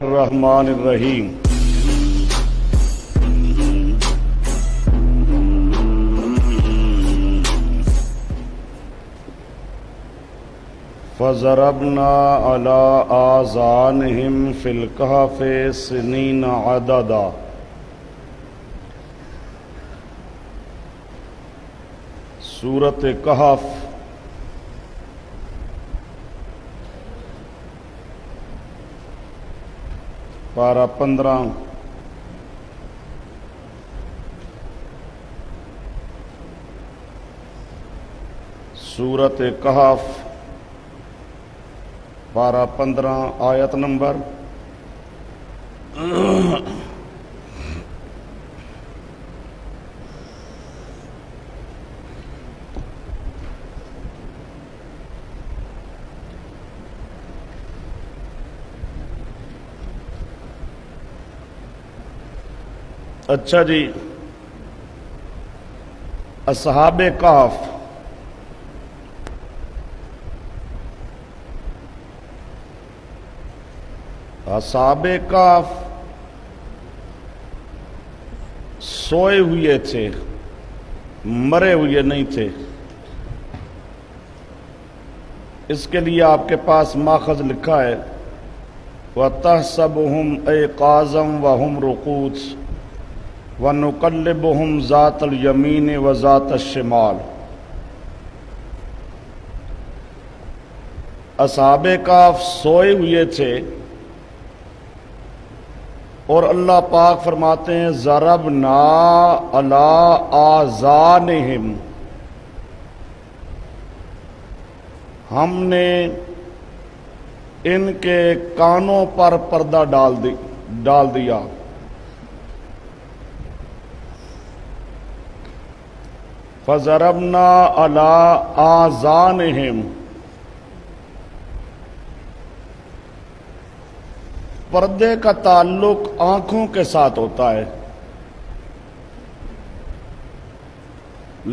الرحمن الرحیم فضربنا على آذانهم في الكهف سنين عددا سورۃ کہف پارہ 15 سورۃ کہف پارہ 15 آیت نمبر اچھا جی، اصحاب کہف سوئے ہوئے تھے، مرے ہوئے نہیں تھے۔ اس کے لیے آپ کے پاس ماخذ لکھا ہے وَتَحْسَبُهُمْ أَيْقَاظًا وَهُمْ رُقُودٌ وَنُقَلِّبُهُمْ ذَاتَ الْيَمِينِ وَذَاتَ الشِّمَالِ۔ اصحاب کہف سوئے ہوئے تھے اور اللہ پاک فرماتے ہیں ضربنا علی آذانہم، ہم نے ان کے کانوں پر پردہ ڈال دیا۔ فضربنا علی آذانہم، پردے کا تعلق آنکھوں کے ساتھ ہوتا ہے،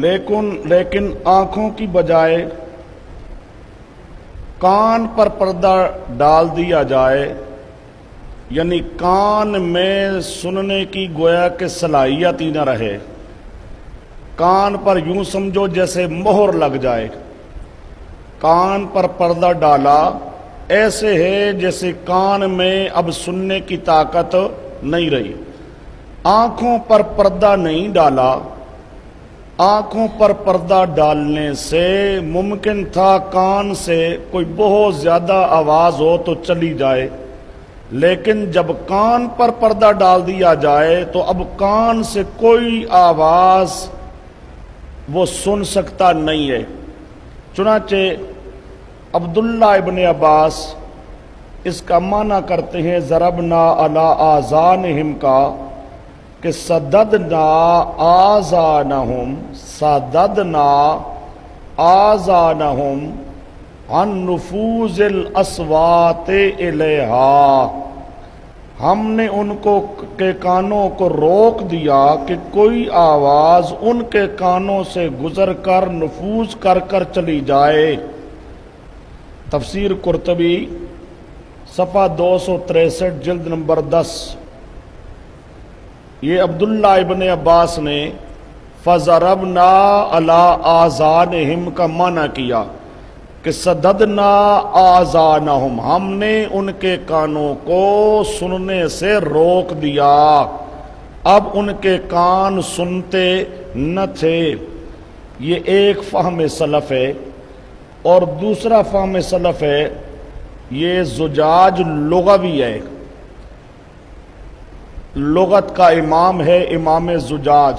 لیکن آنکھوں کی بجائے کان پر پردہ ڈال دیا جائے، یعنی کان میں سننے کی گویا کہ صلاحیت ہی نہ رہے، کان پر یوں سمجھو جیسے مہر لگ جائے۔ کان پر پردہ ڈالا ایسے ہے جیسے کان میں اب سننے کی طاقت نہیں رہی۔ آنکھوں پر پردہ نہیں ڈالا، آنکھوں پر پردہ ڈالنے سے ممکن تھا کان سے کوئی بہت زیادہ آواز ہو تو چلی جائے، لیکن جب کان پر پردہ ڈال دیا جائے تو اب کان سے کوئی آواز وہ سن سکتا نہیں ہے۔ چنانچہ عبداللہ ابن عباس اس کا معنی کرتے ہیں ضربنا علی آذانہم کا کہ سددنا آذانہم عن نفوذ الاصوات الیہا، ہم نے ان کو کے کانوں کو روک دیا کہ کوئی آواز ان کے کانوں سے گزر کر نفوذ کر چلی جائے۔ تفسیر قرطبی صفحہ 263 جلد نمبر 10۔ یہ عبداللہ ابن عباس نے فضربنا علی آذانہم کا معنی کیا کہ سددنا آذانہم، ہم نے ان کے کانوں کو سننے سے روک دیا، اب ان کے کان سنتے نہ تھے۔ یہ ایک فہم سلف ہے، اور دوسرا فہم سلف ہے یہ زجاج لغوی ہے، لغت کا امام ہے امام زجاج۔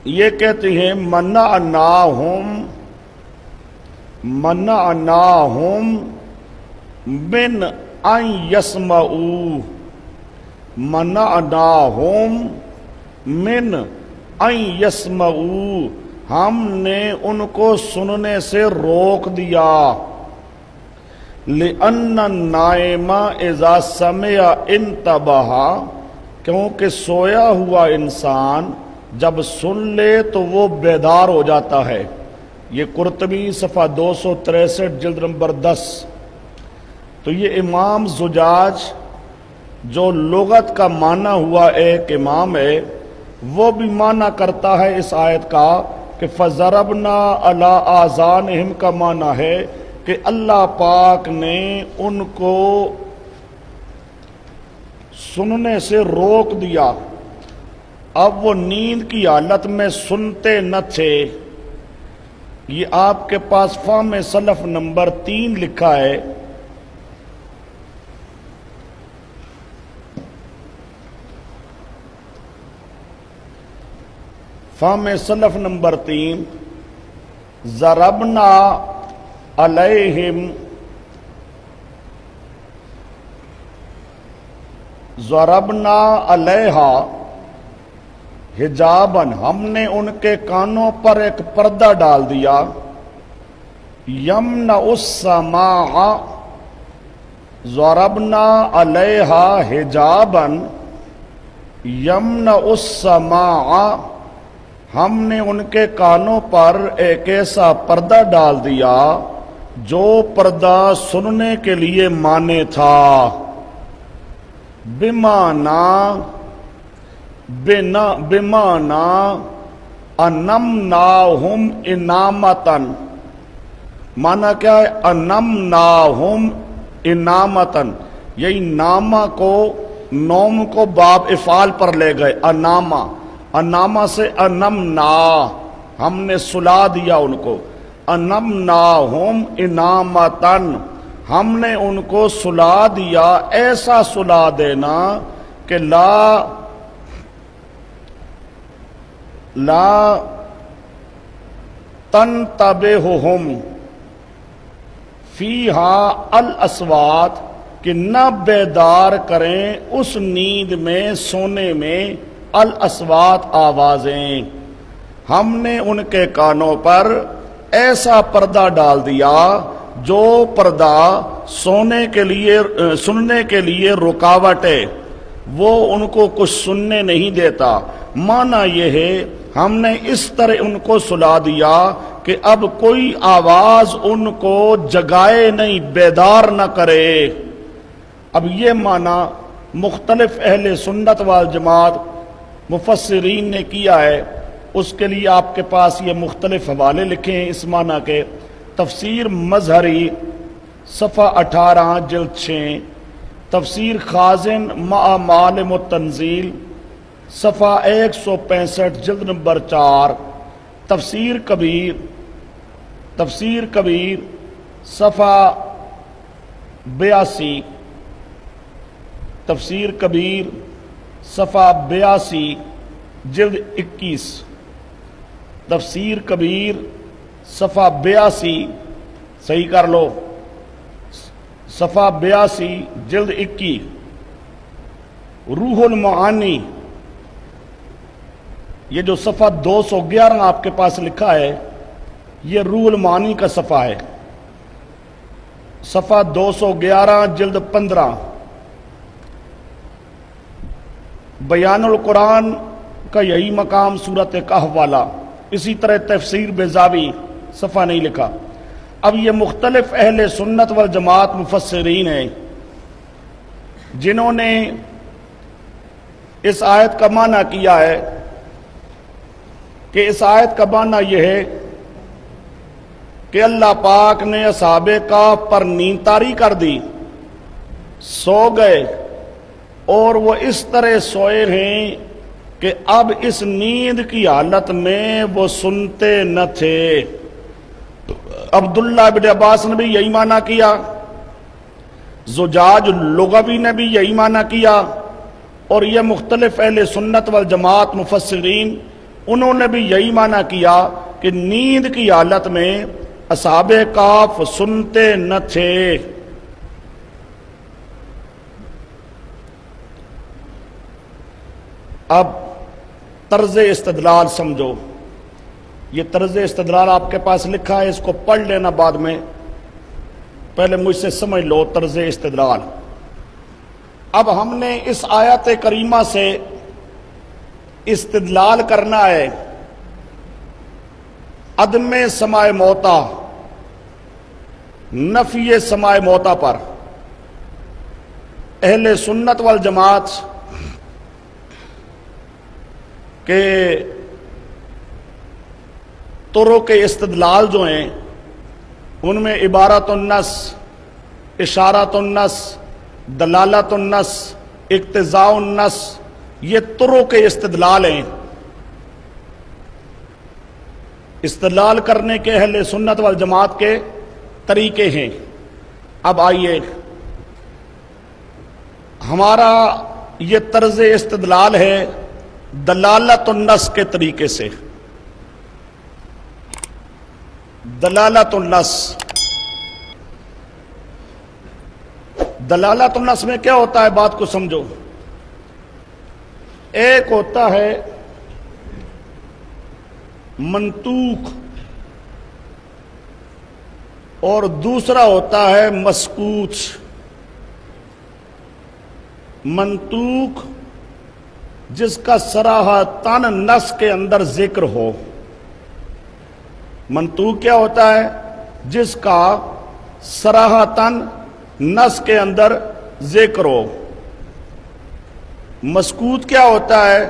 یہ کہتے ہیں منعناہم من ان یسمعوا، منعناہم من ان یسمعوا، ہم نے ان کو سننے سے روک دیا۔ لأن النائم اذا سمع انتبہ، کیونکہ سویا ہوا انسان جب سن لے تو وہ بیدار ہو جاتا ہے۔ یہ قرطبی صفحہ 263 جلد نمبر 10۔ تو یہ امام زجاج جو لغت کا معنی ہوا ایک امام ہے، وہ بھی معنی کرتا ہے اس آیت کا کہ فَضَرَبْنَا عَلَىٰ آذَانِهِمْ کا معنی ہے کہ اللہ پاک نے ان کو سننے سے روک دیا، اب وہ نیند کی حالت میں سنتے نہ تھے۔ یہ آپ کے پاس فہم سلف نمبر 3 لکھا ہے۔ فہم سلف نمبر 3، ضربنا علیہم ضربنا علیہا حجابن، ہم نے ان کے کانوں پر ایک پردہ ڈال دیا، یمنع السماع، ضربنا علیہا حجابن یمنع السماع، ہم نے ان کے کانوں پر ایک ایسا پردہ ڈال دیا جو پردہ سننے کے لیے مانے تھا، بمانا انمناہم انامتن، مانا کیا ہے؟ انمناہم انامتن، یہی نامہ کو نوم کو باب افعال پر لے گئے، انامہ، انامہ سے انمنا، ہم نے سلا دیا ان کو، انمناہم انامتن، ہم نے ان کو سلا دیا، ایسا سلا دینا کہ لا تنتبہہم فیہا الاصوات، کہ نہ بیدار کریں اس نیند میں، سونے میں، الاصوات، آوازیں، ہم نے ان کے کانوں پر ایسا پردہ ڈال دیا جو پردہ سونے کے لیے، سننے کے لیے رکاوٹ ہے، وہ ان کو کچھ سننے نہیں دیتا۔ معنی یہ ہے ہم نے اس طرح ان کو سلا دیا کہ اب کوئی آواز ان کو جگائے نہیں، بیدار نہ کرے۔ اب یہ معنی مختلف اہل سنت والجماعت مفسرین نے کیا ہے، اس کے لیے آپ کے پاس یہ مختلف حوالے لکھے ہیں اس معنی کے۔ تفسیر مظہری صفحہ 18 جلد 6، تفسیر خازن مع معالم التنزیل صفحہ 165 جلد نمبر 4، تفسیر کبیر صفحہ 82، تفسیر کبیر صفحہ 82 جلد 21، تفسیر کبیر صفحہ 82، صحیح کر لو، صفحہ 82 جلد 21۔ روح المعانی، یہ جو صفحہ 211 آپ کے پاس لکھا ہے، یہ روح المعانی کا صفحہ ہے، صفحہ 211 جلد 15۔ بیان القرآن کا یہی مقام سورۃ کہف والا، اسی طرح تفسیر بیضاوی، صفحہ نہیں لکھا۔ اب یہ مختلف اہل سنت والجماعت مفسرین ہیں جنہوں نے اس آیت کا معنی کیا ہے کہ اس آیت کا معنی یہ ہے کہ اللہ پاک نے اصحاب کہف پر نیند طاری کر دی، سو گئے، اور وہ اس طرح سوئے ہیں کہ اب اس نیند کی حالت میں وہ سنتے نہ تھے۔ عبداللہ بن عباس نے بھی یہی معنی کیا، زجاج لغوی نے بھی یہی معنی کیا، اور یہ مختلف اہل سنت والجماعت مفسرین انہوں نے بھی یہی معنی کیا کہ نیند کی حالت میں اصحاب کہف سنتے نہ تھے۔ اب طرز استدلال سمجھو، یہ طرز استدلال آپ کے پاس لکھا ہے، اس کو پڑھ لینا بعد میں، پہلے مجھ سے سمجھ لو طرز استدلال۔ اب ہم نے اس آیت کریمہ سے استدلال کرنا ہے عدم سماع موتا، نفی سماع موتا پر، اہل سنت والجماعت کے طرق استدلال جو ہیں ان میں عبارت النص، اشارت النص، دلالت النص، اقتضاء النص، یہ طرق استدلال ہیں۔ استدلال کرنے کے اہل سنت والجماعت کے طریقے ہیں۔ اب آئیے ہمارا یہ طرز استدلال ہے دلالت النص کے طریقے سے۔ دلالت النص، دلالت النص میں کیا ہوتا ہے؟ بات کو سمجھو۔ ایک ہوتا ہے منطوق اور دوسرا ہوتا ہے مسکوت۔ منطوق جس کا صراحتاً نص کے اندر ذکر ہو۔ منطوق کیا ہوتا ہے؟ جس کا صراحتاً نص کے اندر ذکر ہو۔ مسکوت کیا ہوتا ہے؟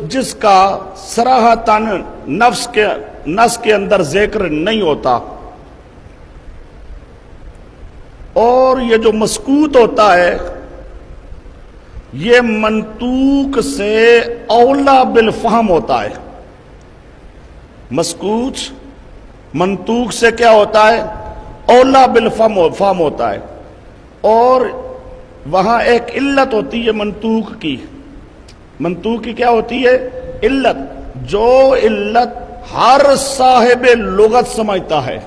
جس کا صراحتاً نص کے اندر ذکر نہیں ہوتا۔ اور یہ جو مسکوت ہوتا ہے یہ منطوق سے اولا بالفہم ہوتا ہے۔ مسکوت منطوق سے کیا ہوتا ہے؟ اولا بالفہم ہوتا ہے۔ اور وہاں ایک علت ہوتی ہے منطوق کی۔ منطوق کی کیا ہوتی ہے؟ علت، جو علت ہر صاحب لغت سمجھتا ہے۔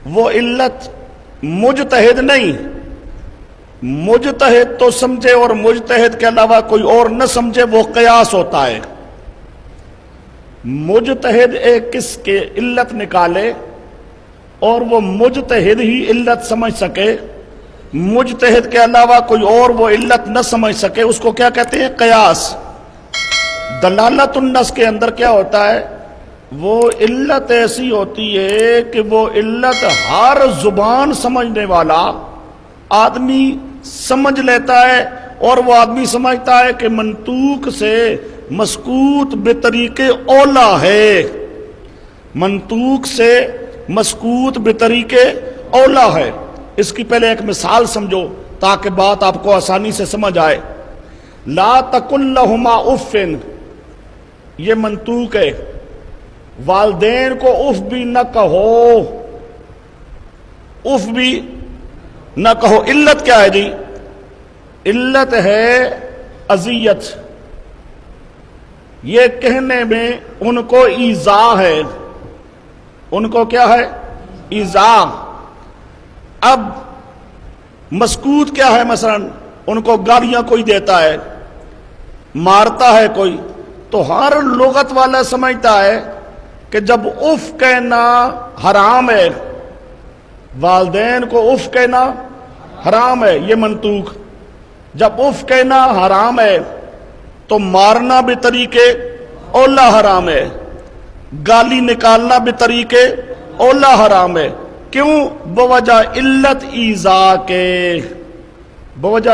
وہ علت مجتہد نہیں، مجتہد تو سمجھے اور مجتہد کے علاوہ کوئی اور نہ سمجھے، وہ قیاس ہوتا ہے۔ مجتہد ایک کس کے علت نکالے اور وہ مجتہد ہی علت سمجھ سکے، مجتہد کے علاوہ کوئی اور وہ علت نہ سمجھ سکے، اس کو کیا کہتے ہیں؟ قیاس۔ دلالت النص کے اندر کیا ہوتا ہے؟ وہ علت ایسی ہوتی ہے کہ وہ علت ہر زبان سمجھنے والا آدمی سمجھ لیتا ہے، اور وہ آدمی سمجھتا ہے کہ منطوق سے مسکوت بطریق اولا ہے۔ منطوق سے مسکوت بطریق اولا ہے۔ اس کی پہلے ایک مثال سمجھو تاکہ بات آپ کو آسانی سے سمجھ آئے۔ لا تقل لہما اف، یہ منطوق ہے۔ والدین کو اف بھی نہ کہو، اف بھی نہ کہو۔ علت کیا ہے جی؟ علت ہے اذیت۔ یہ کہنے میں ان کو ایذا ہے، ان کو کیا ہے؟ ایذا۔ اب مسکوت کیا ہے؟ مثلا ان کو گالیاں کوئی دیتا ہے، مارتا ہے کوئی، تو ہر لغت والا سمجھتا ہے کہ جب اف کہنا حرام ہے، والدین کو اف کہنا حرام ہے، یہ منطوق۔ جب اف کہنا حرام ہے تو مارنا بھی طریقے اولا حرام ہے، گالی نکالنا بھی طریقے اولا حرام ہے۔ کیوں؟ بوجہ علت ایذا کے، بوجہ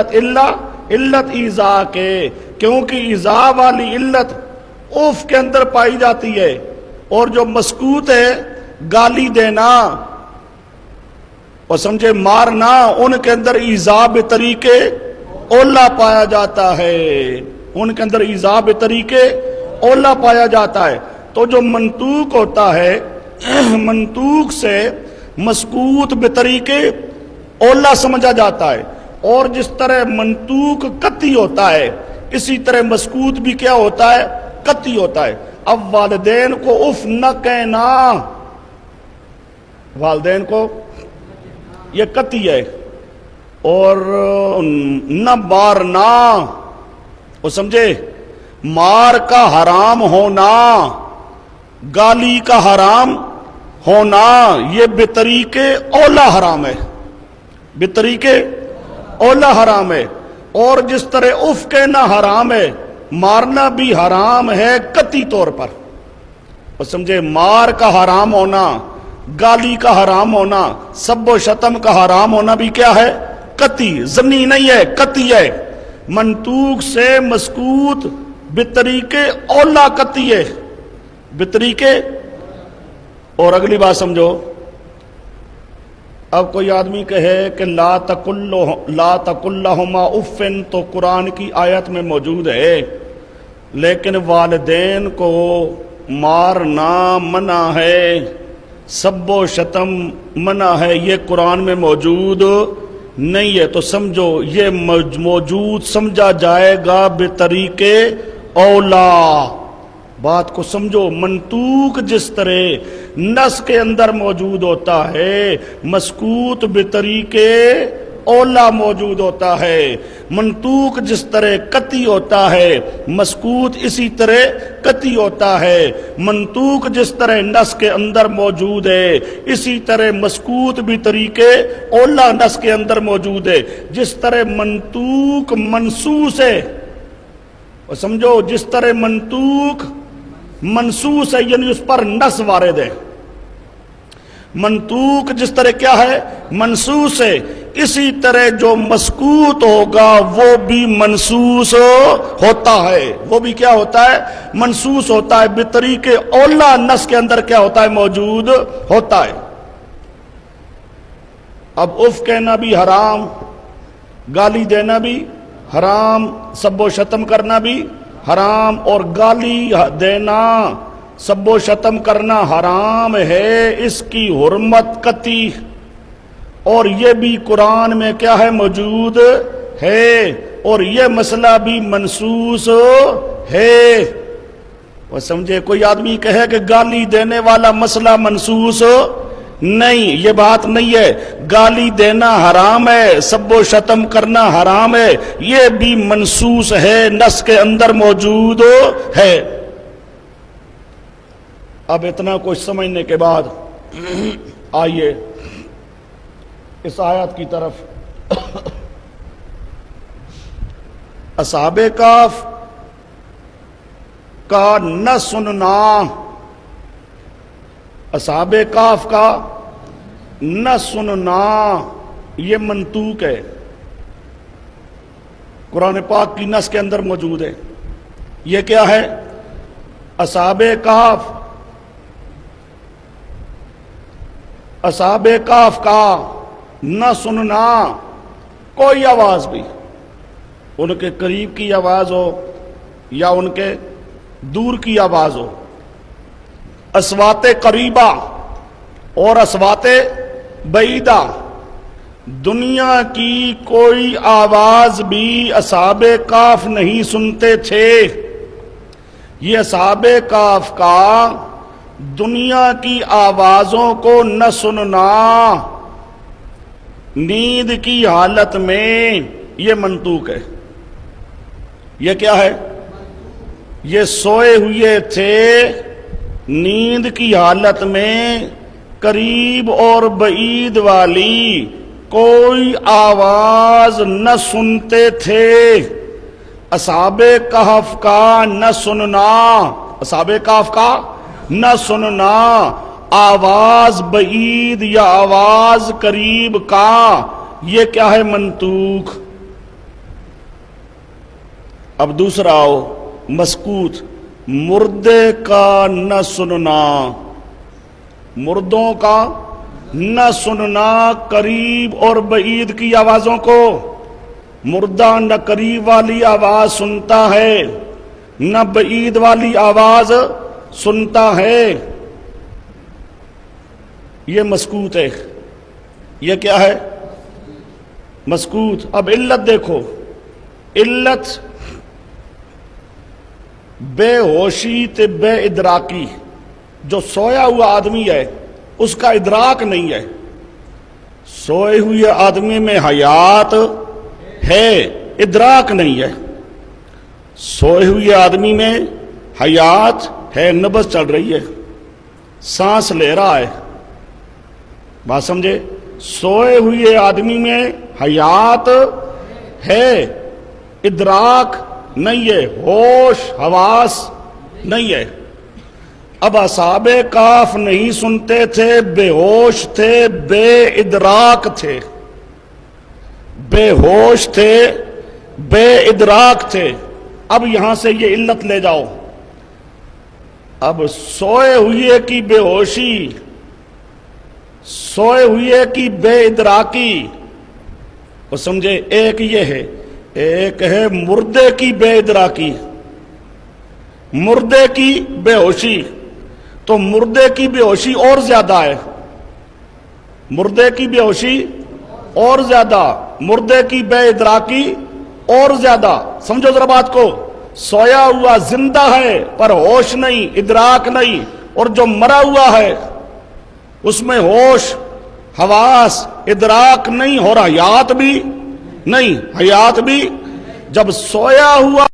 علت ایذا کے، کیونکہ ایذا والی علت اف کے اندر پائی جاتی ہے، اور جو مسکوت ہے گالی دینا اور سمجھے مارنا، ان کے اندر ایذا بطریقے اولا پایا جاتا ہے، ان کے اندر ایذا بطریقے اولا پایا جاتا ہے۔ تو جو منطوق ہوتا ہے، منطوق سے مسکوت بطریقے اولا سمجھا جاتا ہے، اور جس طرح منطوق قطعی ہوتا ہے اسی طرح مسکوت بھی کیا ہوتا ہے؟ قطعی ہوتا ہے۔ اب والدین کو اف نہ کہنا، والدین کو یہ قطعی ہے، اور نہ مارنا، وہ سمجھے مار کا حرام ہونا، گالی کا حرام ہونا، یہ بطریقے اولا حرام ہے، بطریقے اولا حرام ہے۔ اور جس طرح اف کہنا حرام ہے، مارنا بھی حرام ہے قطعی طور پر، اور سمجھے مار کا حرام ہونا، گالی کا حرام ہونا، سب و شتم کا حرام ہونا بھی کیا ہے؟ قطعی، ضمنی نہیں ہے، قطعی ہے، منطوق سے مسکوت بطریقے اولا قطعی ہے، بطریقے۔ اور اگلی بات سمجھو، اب کوئی آدمی کہے کہ لا تقل لہما اف، تو قرآن کی آیت میں موجود ہے، لیکن والدین کو مارنا منع ہے، سب و شتم منع ہے، یہ قرآن میں موجود نہیں ہے۔ تو سمجھو یہ موجود سمجھا جائے گا بطریقے اولا۔ بات کو سمجھو، منطوق جس طرح نص کے اندر موجود ہوتا ہے، مسکوت بطریقے اولا موجود ہوتا ہے۔ منطوق جس طرح قطعی ہوتا ہے، مسکوت اسی طرح قطعی ہوتا ہے۔ منطوق جس طرح نص کے اندر موجود ہے، اسی طرح مسکوت بھی طریقے اولا نص کے اندر موجود ہے۔ جس طرح منطوق منصوص ہے، اور سمجھو جس طرح منطوق منصوص ہے، یعنی اس پر نص وارد ہے، منطوق جس طرح کیا ہے، منصوص ہے، اسی طرح جو مسکوت ہوگا وہ بھی منصوص ہوتا ہے، وہ بھی کیا ہوتا ہے، منصوص ہوتا ہے، بطریق اولا نص کے اندر کیا ہوتا ہے، موجود ہوتا ہے۔ اب اف کہنا بھی حرام، گالی دینا بھی حرام، سب و شتم کرنا بھی حرام، اور گالی دینا سب و شتم کرنا حرام ہے، اس کی حرمت قطعی، اور یہ بھی قرآن میں کیا ہے، موجود ہے، اور یہ مسئلہ بھی منصوص ہے۔ وہ سمجھے، کوئی آدمی کہے کہ گالی دینے والا مسئلہ منصوص نہیں، یہ بات نہیں ہے، گالی دینا حرام ہے، سب و شتم کرنا حرام ہے، یہ بھی منصوص ہے، نص کے اندر موجود ہے۔ اب اتنا کچھ سمجھنے کے بعد آئیے اس آیت کی طرف۔ اصحاب کہف کا نہ سننا، اصحاب کہف کا نہ سننا یہ منطوق ہے، قرآن پاک کی نص کے اندر موجود ہے۔ یہ کیا ہے، اصحاب کہف، اصحاب کہف کا نہ سننا کوئی آواز بھی، ان کے قریب کی آواز ہو یا ان کے دور کی آواز ہو، اصوات قریبہ اور اصوات بعیدہ، دنیا کی کوئی آواز بھی اصحاب کہف نہیں سنتے تھے۔ یہ اصحاب کہف کا دنیا کی آوازوں کو نہ سننا نیند کی حالت میں یہ منطوق ہے۔ یہ کیا ہے، یہ سوئے ہوئے تھے، نیند کی حالت میں قریب اور بعید والی کوئی آواز نہ سنتے تھے۔ اصحاب کہف کا نہ سننا، اصحاب کہف کا نہ سننا، آواز بعید یا آواز قریب کا، یہ کیا ہے، منطوق۔ اب دوسرا آؤ، مسکوت، مردے کا نہ سننا، مردوں کا نہ سننا قریب اور بعید کی آوازوں کو۔ مردہ نہ قریب والی آواز سنتا ہے، نہ بعید والی آواز سنتا ہے، یہ مسکوت ہے۔ یہ کیا ہے، مسکوت۔ اب علت دیکھو، علت بے ہوشی تے بے ادراکی، جو سویا ہوا آدمی ہے اس کا ادراک نہیں ہے، سوئے ہوئے آدمی میں حیات ہے، ادراک نہیں ہے، سوئے ہوئے آدمی میں حیات ہے، نبض چل رہی ہے، سانس لے رہا ہے، بات سمجھے، سوئے ہوئے آدمی میں حیات ہے، ادراک نہیں ہے، ہوش حواس نہیں ہے۔ اب اصحاب کہف نہیں سنتے تھے، بے ہوش تھے، بے ادراک تھے، بے ہوش تھے، بے ادراک تھے۔ اب یہاں سے یہ علت لے جاؤ، اب سوئے ہوئے کی بے ہوشی، سوئے ہوئے کی بے ادراکی، وہ سمجھے ایک یہ ہے، ایک ہے مردے کی بے ادراکی، مردے کی بے ہوشی۔ تو مردے کی بے ہوشی اور زیادہ ہے، مردے کی بے ہوشی اور زیادہ، مردے کی بے ادراکی اور زیادہ۔ سمجھو ذرا بات کو، سویا ہوا زندہ ہے پر ہوش نہیں، ادراک نہیں، اور جو مرا ہوا ہے اس میں ہوش، حواس، ادراک نہیں، اور حیات بھی نہیں، حیات بھی۔ جب سویا ہوا